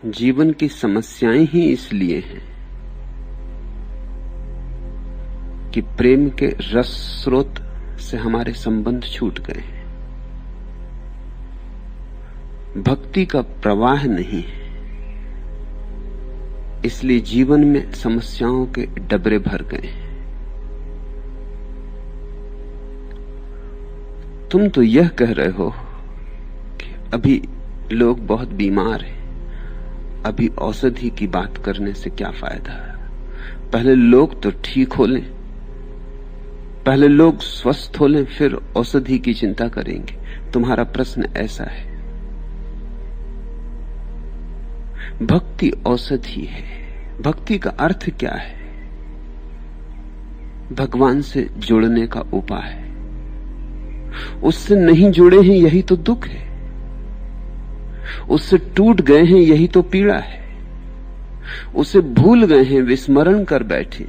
जीवन की समस्याएं ही इसलिए हैं कि प्रेम के रस स्रोत से हमारे संबंध छूट गए हैं। भक्ति का प्रवाह नहीं है, इसलिए जीवन में समस्याओं के डबरे भर गए हैं। तुम तो यह कह रहे हो कि अभी लोग बहुत बीमार हैं, अभी औषधि की बात करने से क्या फायदा है। पहले लोग तो ठीक हो लें, पहले लोग स्वस्थ हो लें, फिर औषधि की चिंता करेंगे। तुम्हारा प्रश्न ऐसा है। भक्ति औषधि है। भक्ति का अर्थ क्या है? भगवान से जुड़ने का उपाय है। उससे नहीं जुड़े हैं, यही तो दुख है। उससे टूट गए हैं, यही तो पीड़ा है। उसे भूल गए हैं, विस्मरण कर बैठे,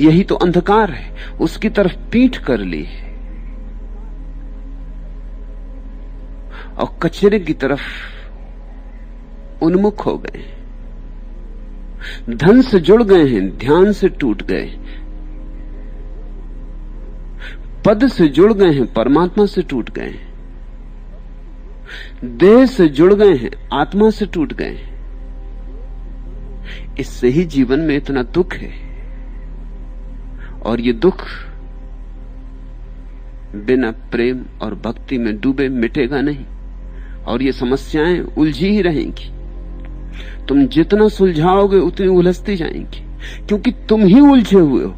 यही तो अंधकार है। उसकी तरफ पीठ कर ली है और कचरे की तरफ उन्मुख हो गए। धन से जुड़ गए हैं, ध्यान से टूट गए। पद से जुड़ गए हैं, परमात्मा से टूट गए। देह से जुड़ गए हैं, आत्मा से टूट गए। इससे ही जीवन में इतना दुख है। और ये दुख बिना प्रेम और भक्ति में डूबे मिटेगा नहीं, और ये समस्याएं उलझी ही रहेंगी। तुम जितना सुलझाओगे उतनी उलझती जाएंगी, क्योंकि तुम ही उलझे हुए हो।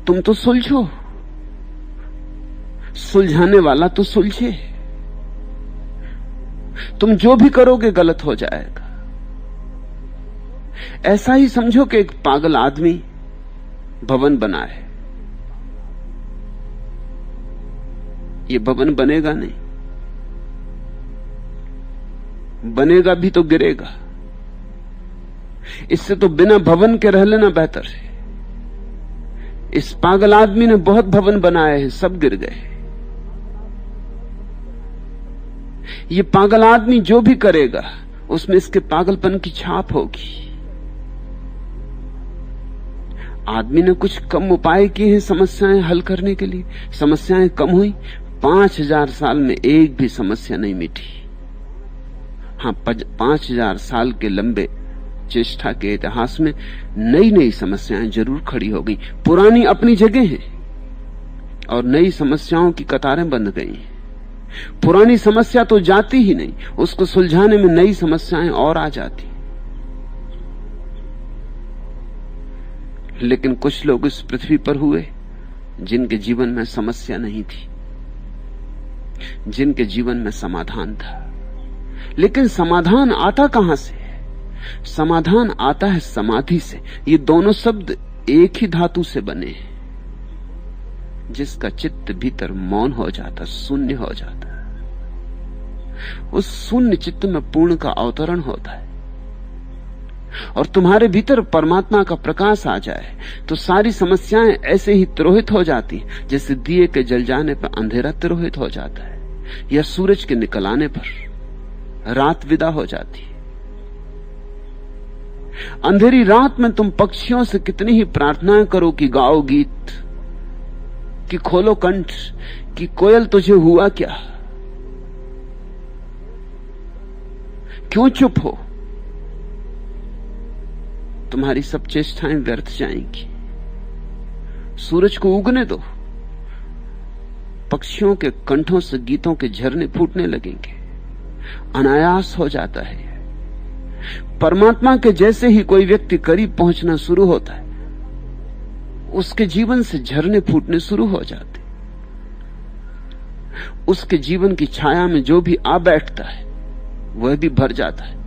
तुम तो सुलझो, सुलझाने वाला तो सुलझे। तुम जो भी करोगे गलत हो जाएगा। ऐसा ही समझो कि एक पागल आदमी भवन बनाए, ये भवन बनेगा नहीं, बनेगा भी तो गिरेगा। इससे तो बिना भवन के रह लेना बेहतर है। इस पागल आदमी ने बहुत भवन बनाए हैं, सब गिर गए। ये पागल आदमी जो भी करेगा उसमें इसके पागलपन की छाप होगी। आदमी ने कुछ कम उपाय किए हैं समस्याएं हल करने के लिए, समस्याएं कम हुई। 5000 साल में एक भी समस्या नहीं मिटी। हाँ, 5000 साल के लंबे चेष्टा के इतिहास में नई नई समस्याएं जरूर खड़ी हो गई। पुरानी अपनी जगह हैं और नई समस्याओं की कतारें बंध गई। पुरानी समस्या तो जाती ही नहीं, उसको सुलझाने में नई समस्याएं और आ जाती। लेकिन कुछ लोग इस पृथ्वी पर हुए जिनके जीवन में समस्या नहीं थी, जिनके जीवन में समाधान था। लेकिन समाधान आता कहां से? समाधान आता है समाधि से। ये दोनों शब्द एक ही धातु से बने हैं। जिसका चित्त भीतर मौन हो जाता, शून्य हो जाता, उस शून्य चित्त में पूर्ण का अवतरण होता है। और तुम्हारे भीतर परमात्मा का प्रकाश आ जाए तो सारी समस्याएं ऐसे ही तिरोहित हो जाती, जैसे दिए के जल जाने पर अंधेरा तिरोहित हो जाता है, या सूरज के निकल आने पर रात विदा हो जाती है। अंधेरी रात में तुम पक्षियों से कितनी ही प्रार्थनाएं करो कि गाओ गीत, कि खोलो कंठ, कि कोयल तुझे हुआ क्या, क्यों चुप हो? तुम्हारी सब चेष्टाएं व्यर्थ जाएंगी। सूरज को उगने दो, पक्षियों के कंठों से गीतों के झरने फूटने लगेंगे, अनायास हो जाता है। परमात्मा के जैसे ही कोई व्यक्ति करीब पहुंचना शुरू होता है, उसके जीवन से झरने फूटने शुरू हो जाते। उसके जीवन की छाया में जो भी आ बैठता है वह भी भर जाता है।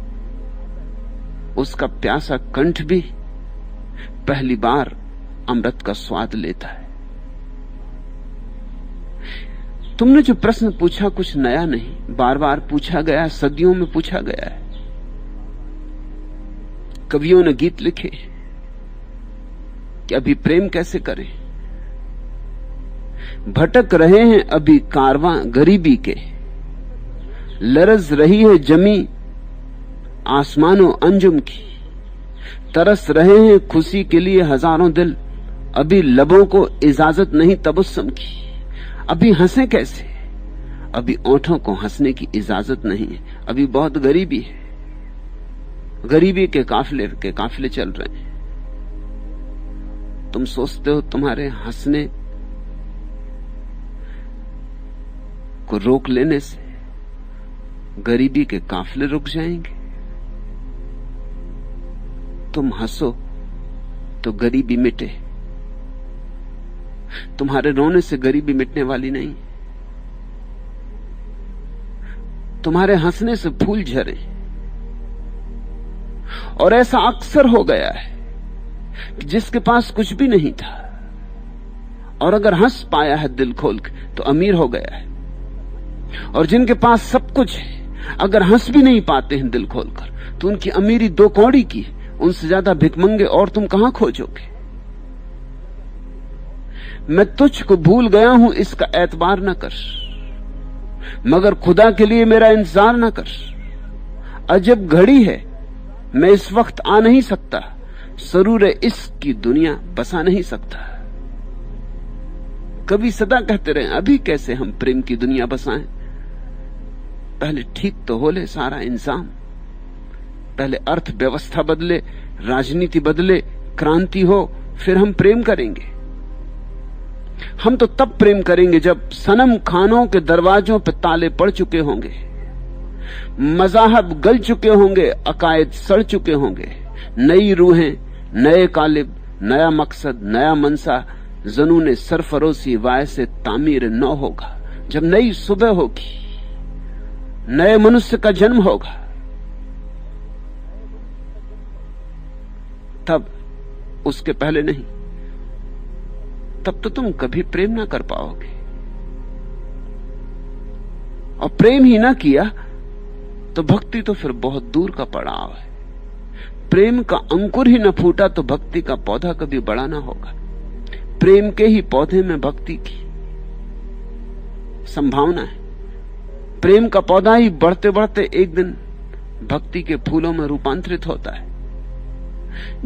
उसका प्यासा कंठ भी पहली बार अमृत का स्वाद लेता है। तुमने जो प्रश्न पूछा कुछ नया नहीं, बार बार पूछा गया, सदियों में पूछा गया है। कवियों ने गीत लिखे कि अभी प्रेम कैसे करें। भटक रहे हैं अभी कारवां गरीबी के, लरज रही है जमी आसमानों अंजुम की, तरस रहे हैं खुशी के लिए हजारों दिल, अभी लबों को इजाजत नहीं तबस्सुम की। अभी हंसे कैसे, अभी ओंठों को हंसने की इजाजत नहीं है, अभी बहुत गरीबी है, गरीबी के काफिले चल रहे हैं। तुम सोचते हो तुम्हारे हंसने को रोक लेने से गरीबी के काफिले रुक जाएंगे? तुम हंसो तो गरीबी मिटे, तुम्हारे रोने से गरीबी मिटने वाली नहीं। तुम्हारे हंसने से फूल झरे। और ऐसा अक्सर हो गया है कि जिसके पास कुछ भी नहीं था और अगर हंस पाया है दिल खोल के तो अमीर हो गया है, और जिनके पास सब कुछ है अगर हंस भी नहीं पाते हैं दिल खोलकर तो उनकी अमीरी दो कौड़ी की, उनसे ज्यादा भिखमंगे और तुम कहां खोजोगे। मैं तुझको भूल गया हूं इसका एतबार न कर, मगर खुदा के लिए मेरा इंतजार न कर। अजब घड़ी है, मैं इस वक्त आ नहीं सकता, सरूरे इश्क की दुनिया बसा नहीं सकता। कभी सदा कहते रहे अभी कैसे हम प्रेम की दुनिया बसाएं, पहले ठीक तो हो ले सारा इंजाम, पहले अर्थव्यवस्था बदले, राजनीति बदले, क्रांति हो, फिर हम प्रेम करेंगे। हम तो तब प्रेम करेंगे जब सनम खानों के दरवाजों पे ताले पड़ चुके होंगे, मजाहब गल चुके होंगे, अकायद सड़ चुके होंगे, नई रूहें, नए कालिब, नया मकसद, नया मनसा, जुनून सरफरोशी वाय से तामीर नौ होगा। जब नई सुबह होगी, नए मनुष्य का जन्म होगा, तब, उसके पहले नहीं। तब तो तुम कभी प्रेम ना कर पाओगे, और प्रेम ही ना किया तो भक्ति तो फिर बहुत दूर का पड़ाव है। प्रेम का अंकुर ही न फूटा तो भक्ति का पौधा कभी बड़ा ना होगा। प्रेम के ही पौधे में भक्ति की संभावना है। प्रेम का पौधा ही बढ़ते बढ़ते एक दिन भक्ति के फूलों में रूपांतरित होता है।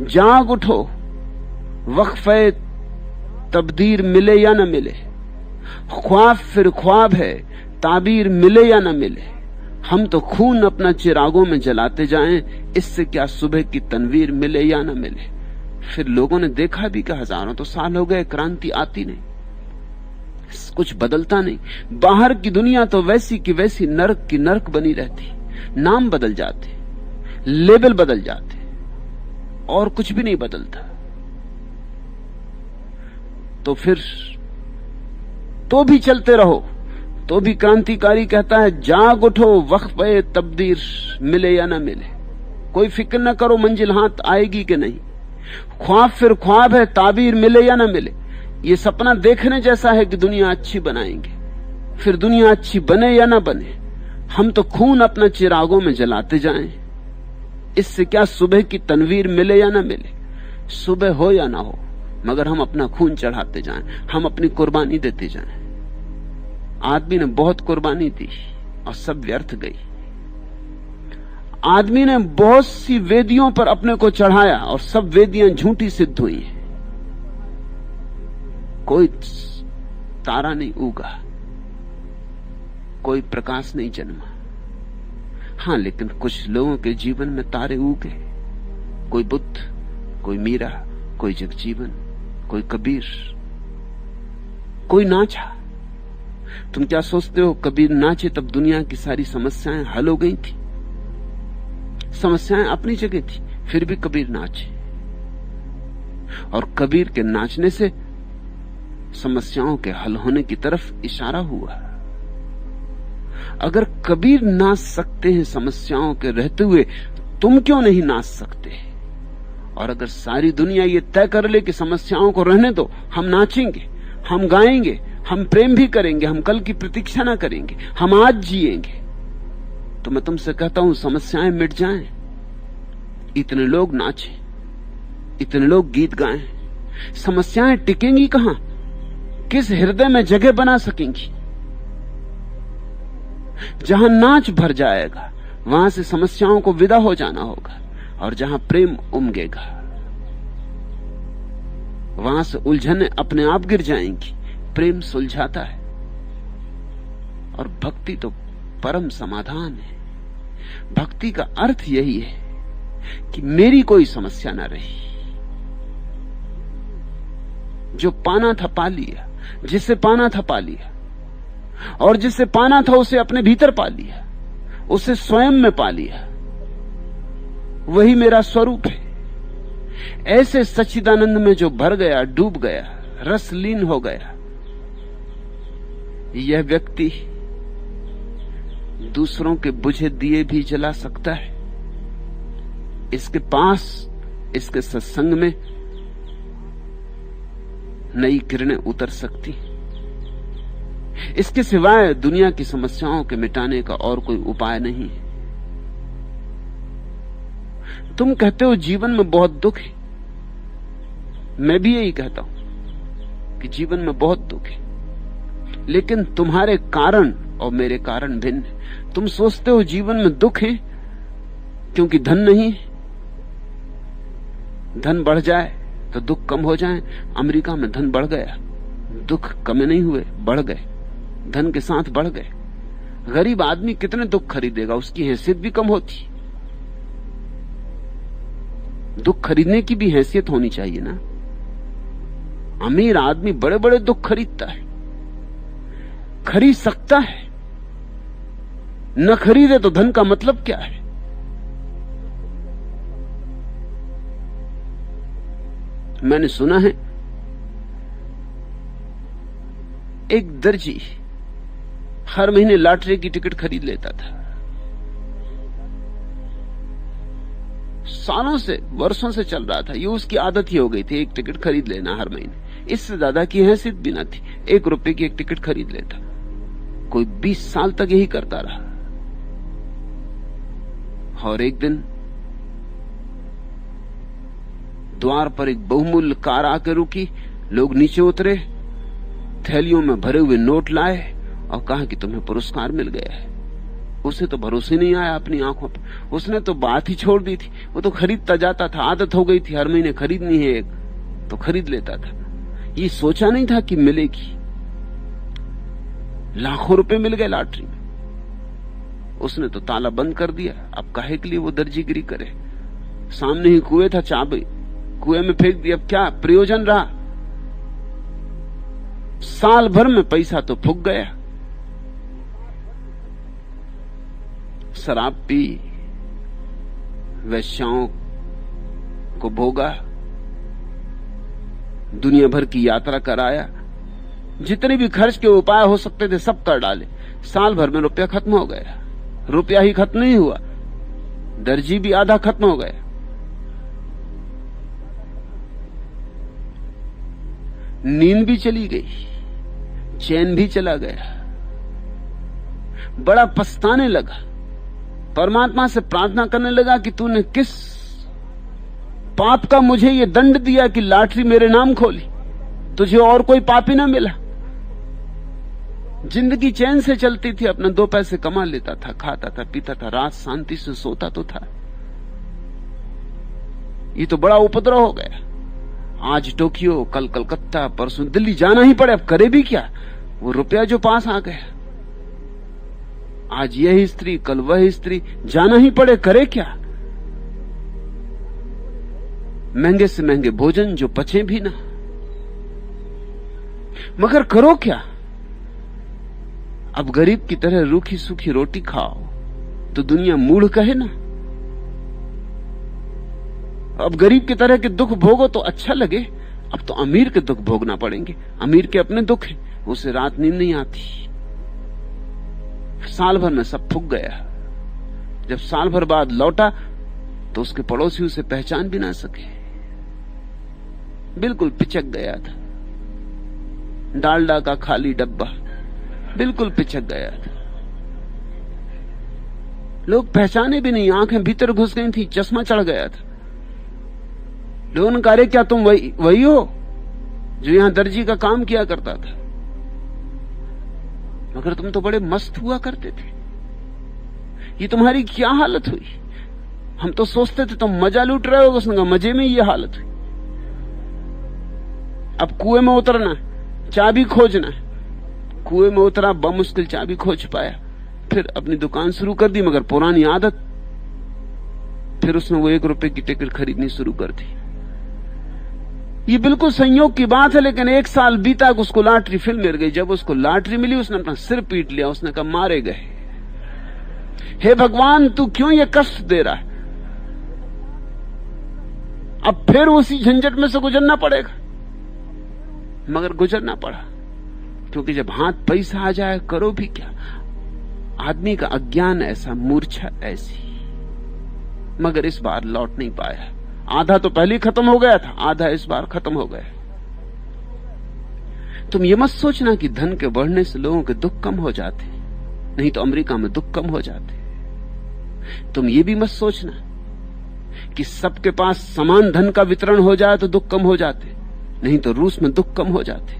जाग उठो, वक्फे तब्दीर मिले या न मिले, ख्वाब फिर ख्वाब है, ताबीर मिले या न मिले, हम तो खून अपना चिरागों में जलाते जाएं, इससे क्या सुबह की तनवीर मिले या न मिले। फिर लोगों ने देखा भी कि हजारों तो साल हो गए क्रांति आती नहीं, कुछ बदलता नहीं। बाहर की दुनिया तो वैसी की वैसी नरक की नरक बनी रहती, नाम बदल जाते, लेबल बदल जाते, और कुछ भी नहीं बदलता। तो फिर तो भी चलते रहो, तो भी क्रांतिकारी कहता है जाग उठो, वक्फे तब्दीर मिले या ना मिले, कोई फिक्र न करो मंजिल हाथ आएगी कि नहीं, ख्वाब फिर ख्वाब है, ताबीर मिले या ना मिले। ये सपना देखने जैसा है कि दुनिया अच्छी बनाएंगे, फिर दुनिया अच्छी बने या ना बने, हम तो खून अपना चिरागों में जलाते जाएं, इससे क्या सुबह की तनवीर मिले या ना मिले। सुबह हो या ना हो, मगर हम अपना खून चढ़ाते जाएं, हम अपनी कुर्बानी देते जाएं। आदमी ने बहुत कुर्बानी दी और सब व्यर्थ गई। आदमी ने बहुत सी वेदियों पर अपने को चढ़ाया और सब वेदियां झूठी सिद्ध हुई हैं। कोई तारा नहीं उगा, कोई प्रकाश नहीं जन्मा। हां, लेकिन कुछ लोगों के जीवन में तारे उगे, कोई बुद्ध, कोई मीरा, कोई जगजीवन, कोई कबीर, कोई नाचा। तुम क्या सोचते हो कबीर नाचे तब दुनिया की सारी समस्याएं हल हो गई थी? समस्याएं अपनी जगह थी, फिर भी कबीर नाचे, और कबीर के नाचने से समस्याओं के हल होने की तरफ इशारा हुआ। अगर कबीर नाच सकते हैं समस्याओं के रहते हुए, तुम क्यों नहीं नाच सकते? और अगर सारी दुनिया ये तय कर ले कि समस्याओं को रहने दो, हम नाचेंगे, हम गाएंगे, हम प्रेम भी करेंगे, हम कल की प्रतीक्षा ना करेंगे, हम आज जिएंगे, तो मैं तुमसे कहता हूं समस्याएं मिट जाएं। इतने लोग नाचें, इतने लोग गीत गाएं, समस्याएं टिकेंगी कहां? किस हृदय में जगह बना सकेंगी? जहां नाच भर जाएगा वहां से समस्याओं को विदा हो जाना होगा, और जहां प्रेम उमगेगा वहां से उलझने अपने आप गिर जाएंगी। प्रेम सुलझाता है, और भक्ति तो परम समाधान है। भक्ति का अर्थ यही है कि मेरी कोई समस्या ना रही, जो पाना था पा लिया, जिसे पाना था पा लिया, और जिसे पाना था उसे अपने भीतर पा लिया, उसे स्वयं में पा लिया। वही मेरा स्वरूप है। ऐसे सच्चिदानंद में जो भर गया, डूब गया, रसलीन हो गया, यह व्यक्ति दूसरों के बुझे दिए भी जला सकता है। इसके पास, इसके सत्संग में नई किरणें उतर सकती। इसके सिवाय दुनिया की समस्याओं के मिटाने का और कोई उपाय नहीं है। तुम कहते हो जीवन में बहुत दुख है, मैं भी यही कहता हूं कि जीवन में बहुत दुख है, लेकिन तुम्हारे कारण और मेरे कारण भिन्न है। तुम सोचते हो जीवन में दुख है क्योंकि धन नहीं है, धन बढ़ जाए तो दुख कम हो जाए। अमेरिका में धन बढ़ गया, दुख कम नहीं हुए, बढ़ गए, धन के साथ बढ़ गए। गरीब आदमी कितने दुख खरीदेगा, उसकी हैसियत भी कम होती। दुख खरीदने की भी हैसियत होनी चाहिए ना। अमीर आदमी बड़े बड़े दुख खरीदता है, खरीद सकता है, न खरीदे तो धन का मतलब क्या है। मैंने सुना है एक दर्जी हर महीने लॉटरी की टिकट खरीद लेता था। सालों से, वर्षों से चल रहा था, ये उसकी आदत ही हो गई थी, एक टिकट खरीद लेना हर महीने। इससे ज्यादा की हैसियत भी ना थी, 1 रुपए की एक टिकट खरीद लेता। कोई 20 साल तक यही करता रहा, और एक दिन द्वार पर एक बहुमूल्य कार आकर रुकी। लोग नीचे उतरे, थैलियों में भरे हुए नोट लाए और कहा कि तुम्हें पुरस्कार मिल गया है। उसे तो भरोसे नहीं आया अपनी आंखों पर। उसने तो बात ही छोड़ दी थी, वो तो खरीदता जाता था, आदत हो गई थी, हर महीने खरीदनी है एक, तो खरीद लेता था। ये सोचा नहीं था कि मिलेगी। लाखों रुपए मिल गए लॉटरी में। उसने तो ताला बंद कर दिया। अब काहे के लिए वो दर्जीगिरी करे। सामने ही कुएं था, चाबी कुएं में फेंक दी। अब क्या प्रयोजन रहा। साल भर में पैसा तो फूक गया। शराब पी, वैश्याओं को भोगा, दुनिया भर की यात्रा कराया, जितने भी खर्च के उपाय हो सकते थे सब कर डाले। साल भर में रुपया खत्म हो गया। रुपया ही खत्म नहीं हुआ, दर्जी भी आधा खत्म हो गया। नींद भी चली गई, चैन भी चला गया। बड़ा पछताने लगा, परमात्मा से प्रार्थना करने लगा कि तूने किस पाप का मुझे ये दंड दिया कि लॉटरी मेरे नाम खोली। तुझे और कोई पाप ही ना मिला। जिंदगी चैन से चलती थी, अपना 2 पैसे कमा लेता था, खाता था, पीता था, रात शांति से सोता तो था। ये तो बड़ा उपद्रव हो गया। आज टोक्यो, कल कलकत्ता, परसों दिल्ली जाना ही पड़े। अब करे भी क्या, वो रुपया जो पास आ गया। आज यह स्त्री, कल वह स्त्री, जाना ही पड़े, करे क्या। महंगे से महंगे भोजन जो पचे भी ना, मगर करो क्या। अब गरीब की तरह रूखी सूखी रोटी खाओ तो दुनिया मूढ़ कहे ना। अब गरीब की तरह के दुख भोगो तो अच्छा लगे। अब तो अमीर के दुख भोगना पड़ेंगे। अमीर के अपने दुख हैं, उसे रात नींद नहीं आती। साल भर में सब फूक गया। जब साल भर बाद लौटा तो उसके पड़ोसी उसे पहचान भी ना सके। बिल्कुल पिचक गया था। डालडा का खाली डब्बा, बिल्कुल पिचक गया था। लोग पहचाने भी नहीं, आंखें भीतर घुस गई थी, चश्मा चढ़ गया था। लोगों ने कहा, अरे क्या तुम वही हो जो यहां दर्जी का काम किया करता था? मगर तुम तो बड़े मस्त हुआ करते थे। ये तुम्हारी क्या हालत हुई? हम तो सोचते थे तुम मजा लूट रहे हो। उसने कहा मजे में ये हालत हुई। अब कुएं में उतरना है, चाबी खोजना है। कुएं में उतरा, बमुश्किल चाबी खोज पाया, फिर अपनी दुकान शुरू कर दी, मगर पुरानी आदत। फिर उसने वो 1 रुपए की टिकट खरीदनी शुरू कर दी। ये बिल्कुल संयोग की बात है, लेकिन 1 साल बीता, उसको लॉटरी फिर मिल गई। जब उसको लॉटरी मिली, उसने अपना सिर पीट लिया। उसने कहा मारे गए, हे भगवान तू क्यों ये कष्ट दे रहा है? अब फिर उसी झंझट में से गुजरना पड़ेगा। मगर गुजरना पड़ा, क्योंकि जब हाथ पैसा आ जाए करो भी क्या। आदमी का अज्ञान ऐसा, मूर्छा ऐसी। मगर इस बार लौट नहीं पाया। आधा तो पहले ही खत्म हो गया था, आधा इस बार खत्म हो गया। तुम ये मत सोचना कि धन के बढ़ने से लोगों के दुख कम हो जाते, नहीं तो अमेरिका में दुख कम हो जाते। तुम ये भी मत सोचना कि सबके पास समान धन का वितरण हो जाए तो दुख कम हो जाते, नहीं तो रूस में दुख कम हो जाते।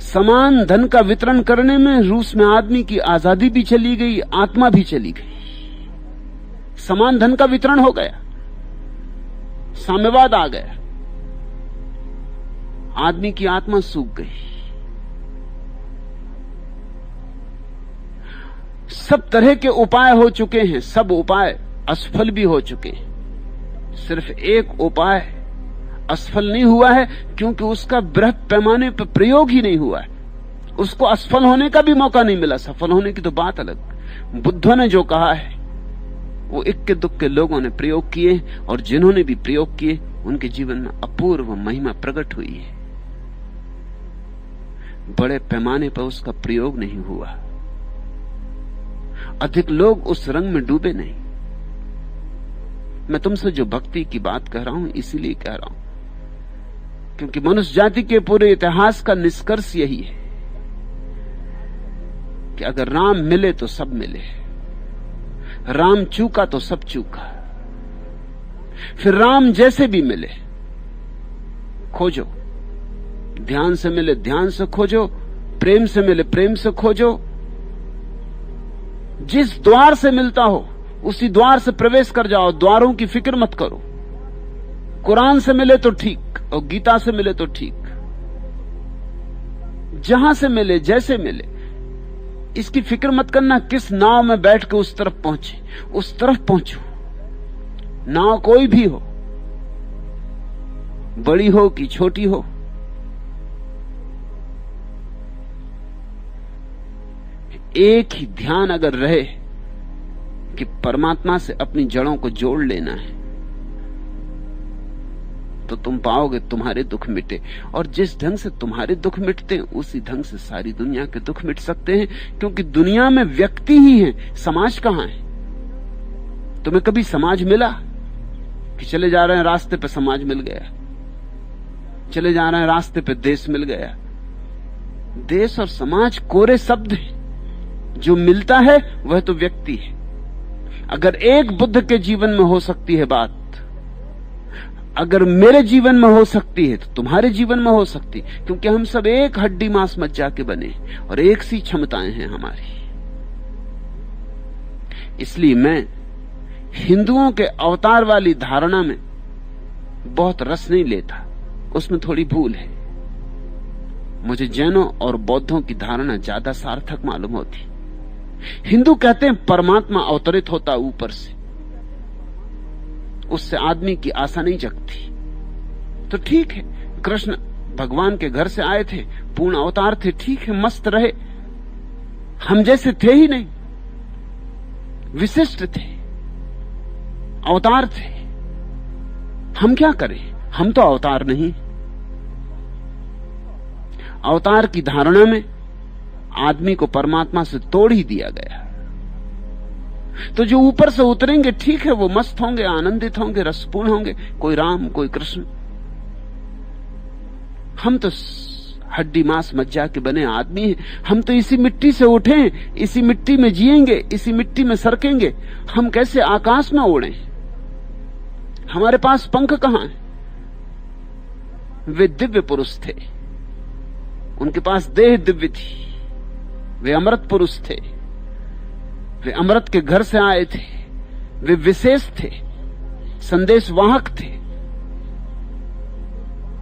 समान धन का वितरण करने में रूस में आदमी की आजादी भी चली गई, आत्मा भी चली गई। समान धन का वितरण हो गया, साम्यवाद आ गया, आदमी की आत्मा सूख गई। सब तरह के उपाय हो चुके हैं, सब उपाय असफल भी हो चुके हैं। सिर्फ एक उपाय असफल नहीं हुआ है, क्योंकि उसका बृहद पैमाने पर प्रयोग ही नहीं हुआ है। उसको असफल होने का भी मौका नहीं मिला। सफल होने की तो बात अलग। बुद्ध ने जो कहा है वो इक्के दुक्के लोगों ने प्रयोग किए, और जिन्होंने भी प्रयोग किए उनके जीवन में अपूर्व महिमा प्रकट हुई है। बड़े पैमाने पर उसका प्रयोग नहीं हुआ, अधिक लोग उस रंग में डूबे नहीं। मैं तुमसे जो भक्ति की बात कह रहा हूं इसीलिए कह रहा हूं क्योंकि मनुष्य जाति के पूरे इतिहास का निष्कर्ष यही है कि अगर राम मिले तो सब मिले, राम चूका तो सब चूका। फिर राम जैसे भी मिले खोजो, ध्यान से मिले ध्यान से खोजो, प्रेम से मिले प्रेम से खोजो। जिस द्वार से मिलता हो उसी द्वार से प्रवेश कर जाओ, द्वारों की फिक्र मत करो। कुरान से मिले तो ठीक और गीता से मिले तो ठीक, जहां से मिले जैसे मिले इसकी फिक्र मत करना किस नाव में बैठ के उस तरफ पहुंचे। उस तरफ पहुंचो, नाव कोई भी हो, बड़ी हो कि छोटी हो। एक ही ध्यान अगर रहे कि परमात्मा से अपनी जड़ों को जोड़ लेना है, तो तुम पाओगे तुम्हारे दुख मिटे। और जिस ढंग से तुम्हारे दुख मिटते हैं उसी ढंग से सारी दुनिया के दुख मिट सकते हैं, क्योंकि दुनिया में व्यक्ति ही है, समाज कहां है? तुम्हें कभी समाज मिला कि चले जा रहे हैं रास्ते पे समाज मिल गया, चले जा रहे हैं रास्ते पे देश मिल गया? देश और समाज कोरे शब्द हैं, जो मिलता है वह तो व्यक्ति है। अगर एक बुद्ध के जीवन में हो सकती है बात, अगर मेरे जीवन में हो सकती है तो तुम्हारे जीवन में हो सकती, क्योंकि हम सब एक हड्डी मांस मज्जा के बने और एक सी क्षमताएं हैं हमारी। इसलिए मैं हिंदुओं के अवतार वाली धारणा में बहुत रस नहीं लेता, उसमें थोड़ी भूल है। मुझे जैनों और बौद्धों की धारणा ज्यादा सार्थक मालूम होती। हिंदू कहते हैं परमात्मा अवतरित होता ऊपर से, उससे आदमी की आशा नहीं जगती। तो ठीक है, कृष्ण भगवान के घर से आए थे, पूर्ण अवतार थे, ठीक है, मस्त रहे, हम जैसे थे ही नहीं, विशिष्ट थे, अवतार थे। हम क्या करें, हम तो अवतार नहीं। अवतार की धारणा में आदमी को परमात्मा से तोड़ ही दिया गया। तो जो ऊपर से उतरेंगे ठीक है, वो मस्त होंगे, आनंदित होंगे, रसपूर्ण होंगे, कोई राम कोई कृष्ण। हम तो हड्डी मांस मज्जा के बने आदमी हैं, हम तो इसी मिट्टी से उठे, इसी मिट्टी में जिएंगे, इसी मिट्टी में सरकेंगे। हम कैसे आकाश में उड़ें? हमारे पास पंख कहां हैं? वे दिव्य पुरुष थे, उनके पास देह दिव्य थी, वे अमृत पुरुष थे, वे अमृत के घर से आए थे, वे विशेष थे, संदेशवाहक थे।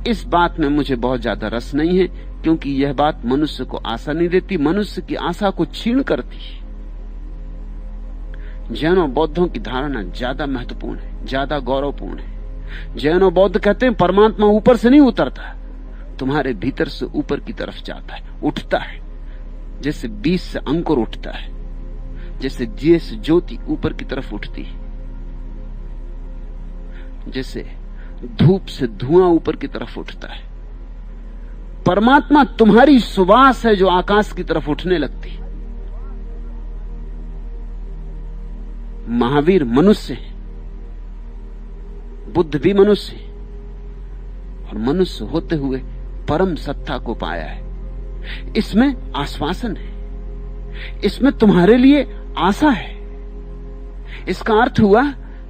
इस बात में मुझे बहुत ज्यादा रस नहीं है, क्योंकि यह बात मनुष्य को आशा नहीं देती, मनुष्य की आशा को छीन करती है। जैनों बौद्धों की धारणा ज्यादा महत्वपूर्ण है, ज्यादा गौरवपूर्ण है। जैनों बौद्ध कहते हैं परमात्मा ऊपर से नहीं उतरता, तुम्हारे भीतर से ऊपर की तरफ जाता है, उठता है, जैसे बीज से अंकुर उठता है, जैसे दिए से ज्योति ऊपर की तरफ उठती है, जैसे धूप से धुआं ऊपर की तरफ उठता है। परमात्मा तुम्हारी सुवास है जो आकाश की तरफ उठने लगती है। महावीर मनुष्य है, बुद्ध भी मनुष्य है, और मनुष्य होते हुए परम सत्ता को पाया है। इसमें आश्वासन है, इसमें तुम्हारे लिए आशा है। इसका अर्थ हुआ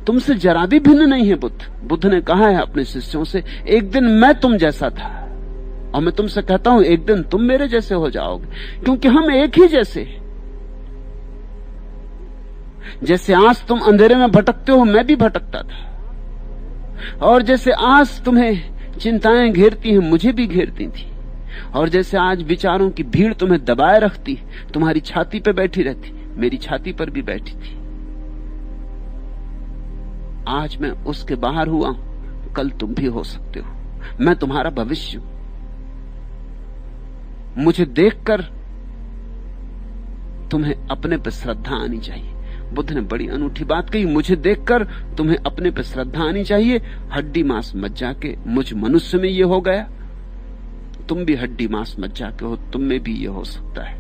तुमसे जरा भी भिन्न नहीं है बुद्ध। बुद्ध ने कहा है अपने शिष्यों से, एक दिन मैं तुम जैसा था, और मैं तुमसे कहता हूं एक दिन तुम मेरे जैसे हो जाओगे, क्योंकि हम एक ही जैसे हैं। जैसे आज तुम अंधेरे में भटकते हो, मैं भी भटकता था, और जैसे आज तुम्हें चिंताएं घेरती हैं, मुझे भी घेरती थी, और जैसे आज विचारों की भीड़ तुम्हें दबाए रखती, तुम्हारी छाती पे बैठी रहती, मेरी छाती पर भी बैठी थी। आज मैं उसके बाहर हुआ हूं, कल तुम भी हो सकते हो। मैं तुम्हारा भविष्य हूं। मुझे देखकर तुम्हें अपने पर श्रद्धा आनी चाहिए। बुद्ध ने बड़ी अनूठी बात कही, मुझे देखकर तुम्हें अपने पर श्रद्धा आनी चाहिए। हड्डी मांस मज्जा के मुझ मनुष्य में ये हो गया, तुम भी हड्डी मांस मज्जा के हो, तुम में भी ये हो सकता है।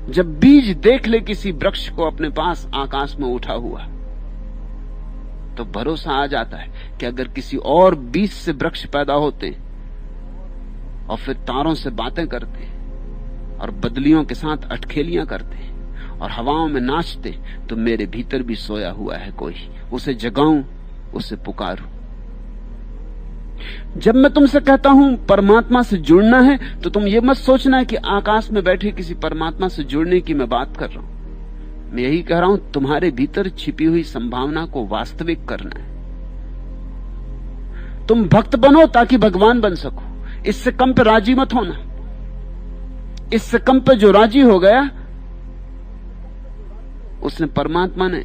जब बीज देख ले किसी वृक्ष को अपने पास आकाश में उठा हुआ, तो भरोसा आ जाता है कि अगर किसी और बीज से वृक्ष पैदा होते और फिर तारों से बातें करते और बदलियों के साथ अटखेलियां करते और हवाओं में नाचते, तो मेरे भीतर भी सोया हुआ है कोई, उसे जगाऊं, उसे पुकारूं। जब मैं तुमसे कहता हूं परमात्मा से जुड़ना है, तो तुम ये मत सोचना कि आकाश में बैठे किसी परमात्मा से जुड़ने की मैं बात कर रहा हूं। मैं यही कह रहा हूं, तुम्हारे भीतर छिपी हुई संभावना को वास्तविक करना है। तुम भक्त बनो ताकि भगवान बन सको। इससे कम पे राजी मत होना। इससे कम पे जो राजी हो गया, उसने परमात्मा ने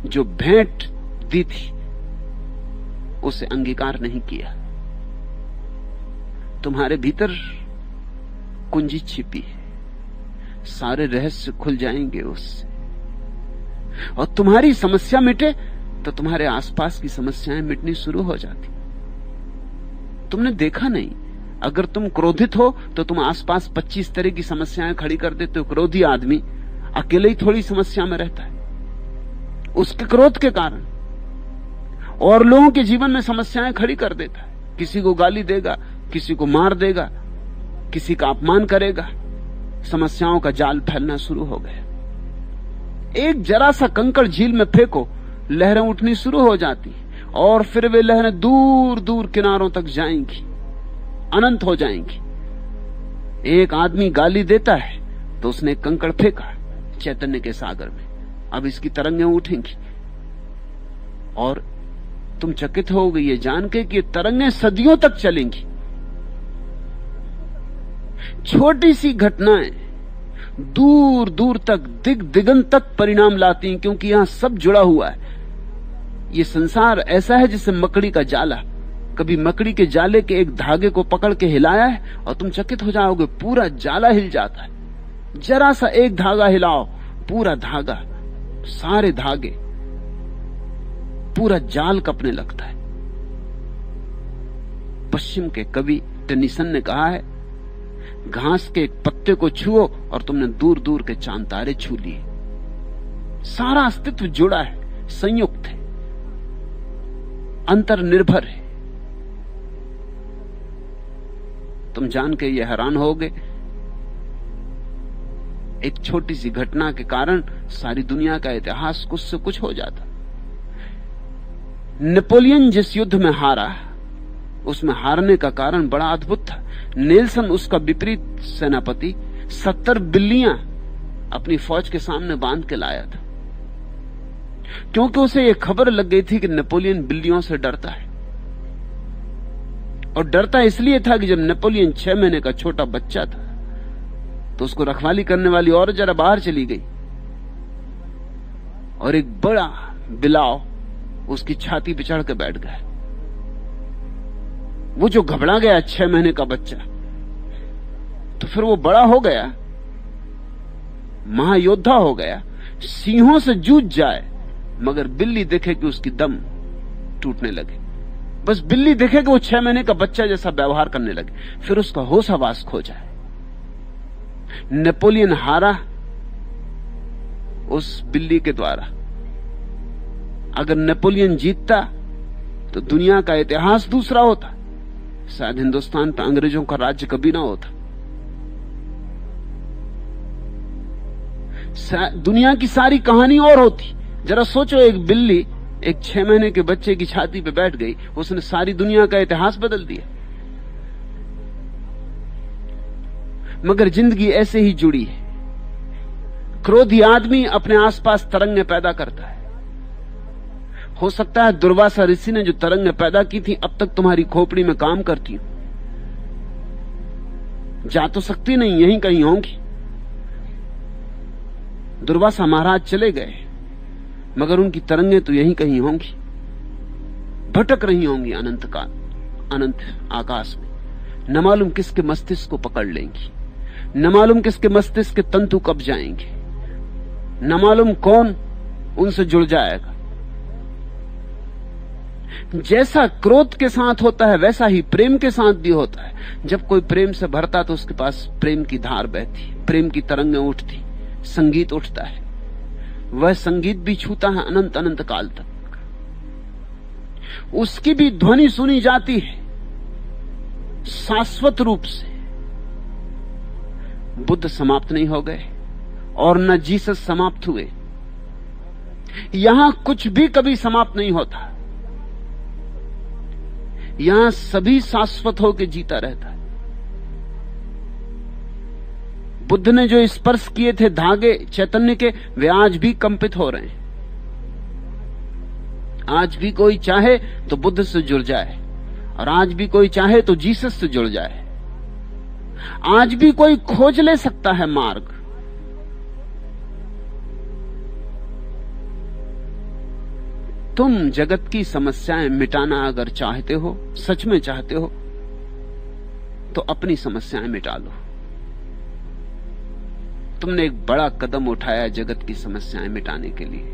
जो भेंट दी थी उसे अंगीकार नहीं किया। तुम्हारे भीतर कुंजी छिपी है, सारे रहस्य खुल जाएंगे उससे, और तुम्हारी समस्या मिटे तो तुम्हारे आसपास की समस्याएं मिटनी शुरू हो जाती। तुमने देखा नहीं, अगर तुम क्रोधित हो तो तुम आसपास 25 तरह की समस्याएं खड़ी कर देते हो। क्रोधी आदमी अकेले ही थोड़ी समस्या में रहता है, उसके क्रोध के कारण और लोगों के जीवन में समस्याएं खड़ी कर देता है। किसी को गाली देगा, किसी को मार देगा, किसी का अपमान करेगा, समस्याओं का जाल फैलना शुरू हो गया। एक जरा सा कंकड़ झील में फेंको, लहरें उठनी शुरू हो जाती, और फिर वे लहरें दूर दूर किनारों तक जाएंगी, अनंत हो जाएंगी। एक आदमी गाली देता है तो उसने एक कंकड़ फेंका चैतन्य के सागर में, अब इसकी तरंगें उठेंगी, और तुम चकित हो गई ये जान के कि तरंगें सदियों तक चलेंगी। छोटी सी घटनाएं दूर दूर तक, दिग दिगंत तक परिणाम लाती हैं, क्योंकि यहां सब जुड़ा हुआ है। ये संसार ऐसा है जैसे मकड़ी का जाला। कभी मकड़ी के जाले के एक धागे को पकड़ के हिलाया है और तुम चकित हो जाओगे, पूरा जाला हिल जाता है। जरा सा एक धागा हिलाओ, पूरा धागा, सारे धागे, पूरा जाल कपने लगता है। पश्चिम के कवि टेनिसन ने कहा है, घास के एक पत्ते को छुओ और तुमने दूर दूर के चांद तारे छू लिए। सारा अस्तित्व जुड़ा है, संयुक्त है, अंतर्निर्भर है। तुम जान के ये हैरान होगे, एक छोटी सी घटना के कारण सारी दुनिया का इतिहास कुछ से कुछ हो जाता। नेपोलियन जिस युद्ध में हारा, उसमें हारने का कारण बड़ा अद्भुत था। नेल्सन उसका विपरीत सेनापति 70 बिल्लियां अपनी फौज के सामने बांध के लाया था, क्योंकि उसे यह खबर लग गई थी कि नेपोलियन बिल्लियों से डरता है। और डरता इसलिए था कि जब नेपोलियन 6 महीने का छोटा बच्चा था तो उसको रखवाली करने वाली और जरा बाहर चली गई और एक बड़ा बिलाव उसकी छाती पे चढ़ के बैठ गया। वो जो घबरा गया 6 महीने का बच्चा, तो फिर वो बड़ा हो गया, महायोद्धा हो गया, सिंहों से जूझ जाए, मगर बिल्ली देखे कि उसकी दम टूटने लगे। बस बिल्ली देखे कि वो 6 महीने का बच्चा जैसा व्यवहार करने लगे, फिर उसका होश हवास खो जाए। नेपोलियन हारा उस बिल्ली के द्वारा। अगर नेपोलियन जीतता तो दुनिया का इतिहास दूसरा होता, शायद हिंदुस्तान पर अंग्रेजों का राज्य कभी ना होता। दुनिया की सारी कहानी और होती। जरा सोचो, एक बिल्ली एक 6 महीने के बच्चे की छाती पे बैठ गई, उसने सारी दुनिया का इतिहास बदल दिया। मगर जिंदगी ऐसे ही जुड़ी है। क्रोधी आदमी अपने आसपास तरंगें पैदा करता है। हो सकता है दुर्वासा ऋषि ने जो तरंगें पैदा की थी अब तक तुम्हारी खोपड़ी में काम करती हो। जा तो सकती नहीं, यहीं कहीं होंगी। दुर्वासा महाराज चले गए, मगर उनकी तरंगें तो यहीं कहीं होंगी, भटक रही होंगी अनंत काल, अनंत आकाश में। न मालूम किसके मस्तिष्क को पकड़ लेंगी, न मालूम किसके मस्तिष्क के तंतु कब जाएंगे, न मालूम कौन उनसे जुड़ जाएगा। जैसा क्रोध के साथ होता है वैसा ही प्रेम के साथ भी होता है। जब कोई प्रेम से भरता तो उसके पास प्रेम की धार बहती, प्रेम की तरंगें उठती, संगीत उठता है। वह संगीत भी छूता है अनंत अनंत काल तक। उसकी भी ध्वनि सुनी जाती है शाश्वत रूप से। बुद्ध समाप्त नहीं हो गए और न जीसस समाप्त हुए। यहां कुछ भी कभी समाप्त नहीं होता। यहां सभी शाश्वत होकर जीता रहता है। बुद्ध ने जो स्पर्श किए थे धागे चैतन्य के, वे आज भी कंपित हो रहे हैं। आज भी कोई चाहे तो बुद्ध से जुड़ जाए, और आज भी कोई चाहे तो जीसस से जुड़ जाए। आज भी कोई खोज ले सकता है मार्ग। तुम जगत की समस्याएं मिटाना अगर चाहते हो, सच में चाहते हो, तो अपनी समस्याएं मिटा लो। तुमने एक बड़ा कदम उठाया जगत की समस्याएं मिटाने के लिए,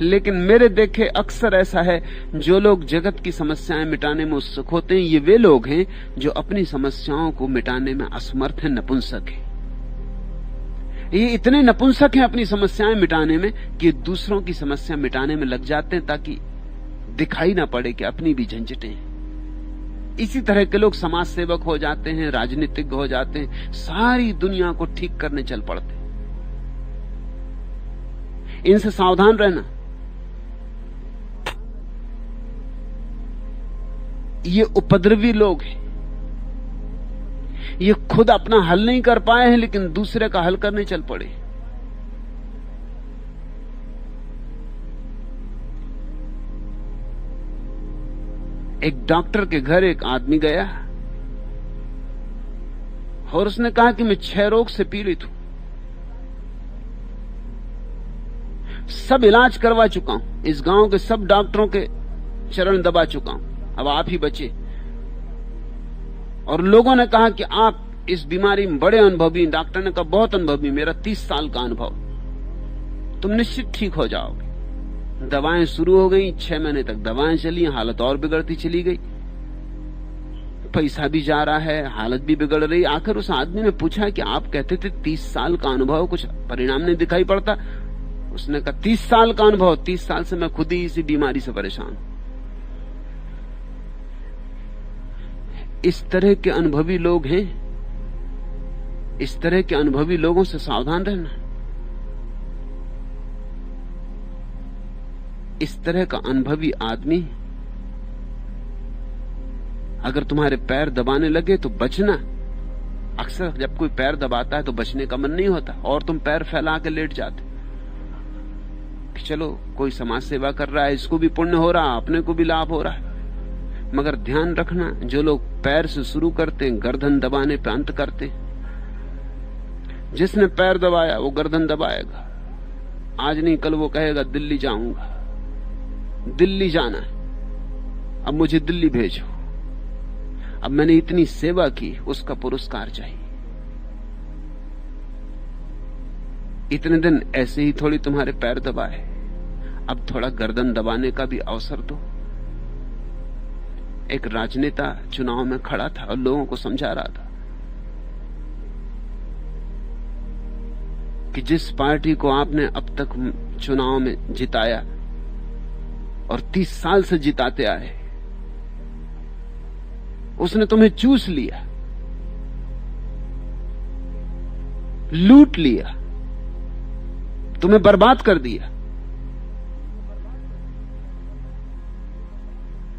लेकिन मेरे देखे अक्सर ऐसा है, जो लोग जगत की समस्याएं मिटाने में उत्सुक होते हैं, ये वे लोग हैं जो अपनी समस्याओं को मिटाने में असमर्थ हैं, नपुंसक हैं। ये इतने नपुंसक हैं अपनी समस्याएं मिटाने में कि दूसरों की समस्या मिटाने में लग जाते हैं ताकि दिखाई ना पड़े कि अपनी भी झंझटें हैं। इसी तरह के लोग समाज सेवक हो जाते हैं, राजनीतिज्ञ हो जाते हैं, सारी दुनिया को ठीक करने चल पड़ते हैं। इनसे सावधान रहना। ये उपद्रवी लोग हैं। ये खुद अपना हल नहीं कर पाए हैं, लेकिन दूसरे का हल करने चल पड़े। एक डॉक्टर के घर एक आदमी गया और उसने कहा कि मैं 6 रोग से पीड़ित हूं, सब इलाज करवा चुका हूं, इस गांव के सब डॉक्टरों के चरण दबा चुका हूं, अब आप ही बचे। और लोगों ने कहा कि आप इस बीमारी में बड़े अनुभवी। डॉक्टर ने कहा बहुत अनुभवी, मेरा 30 साल का अनुभव, तुम निश्चित ठीक हो जाओगे। दवाएं शुरू हो गई, 6 महीने तक दवाएं चली, हालत और बिगड़ती चली गई, पैसा भी जा रहा है, हालत भी बिगड़ रही। आखिर उस आदमी ने पूछा कि आप कहते थे 30 साल का अनुभव, कुछ परिणाम नहीं दिखाई पड़ता? उसने कहा 30 साल का अनुभव, 30 साल से मैं खुद ही इसी बीमारी से परेशान हूं। इस तरह के अनुभवी लोग हैं, इस तरह के अनुभवी लोगों से सावधान रहना। इस तरह का अनुभवी आदमी अगर तुम्हारे पैर दबाने लगे तो बचना, अक्सर जब कोई पैर दबाता है तो बचने का मन नहीं होता, और तुम पैर फैला के लेट जाते कि चलो कोई समाज सेवा कर रहा है, इसको भी पुण्य हो रहा, अपने को भी लाभ हो रहा है। मगर ध्यान रखना, जो लोग पैर से शुरू करते हैं गर्दन दबाने पे अंत करते हैं। जिसने पैर दबाया वो गर्दन दबाएगा। आज नहीं कल वो कहेगा दिल्ली जाऊंगा, दिल्ली जाना है, अब मुझे दिल्ली भेजो, अब मैंने इतनी सेवा की, उसका पुरस्कार चाहिए। इतने दिन ऐसे ही थोड़ी तुम्हारे पैर दबाए, अब थोड़ा गर्दन दबाने का भी अवसर दो। एक राजनेता चुनाव में खड़ा था और लोगों को समझा रहा था कि जिस पार्टी को आपने अब तक चुनाव में जिताया और 30 साल से जिताते आए, उसने तुम्हें चूस लिया, लूट लिया, तुम्हें बर्बाद कर दिया।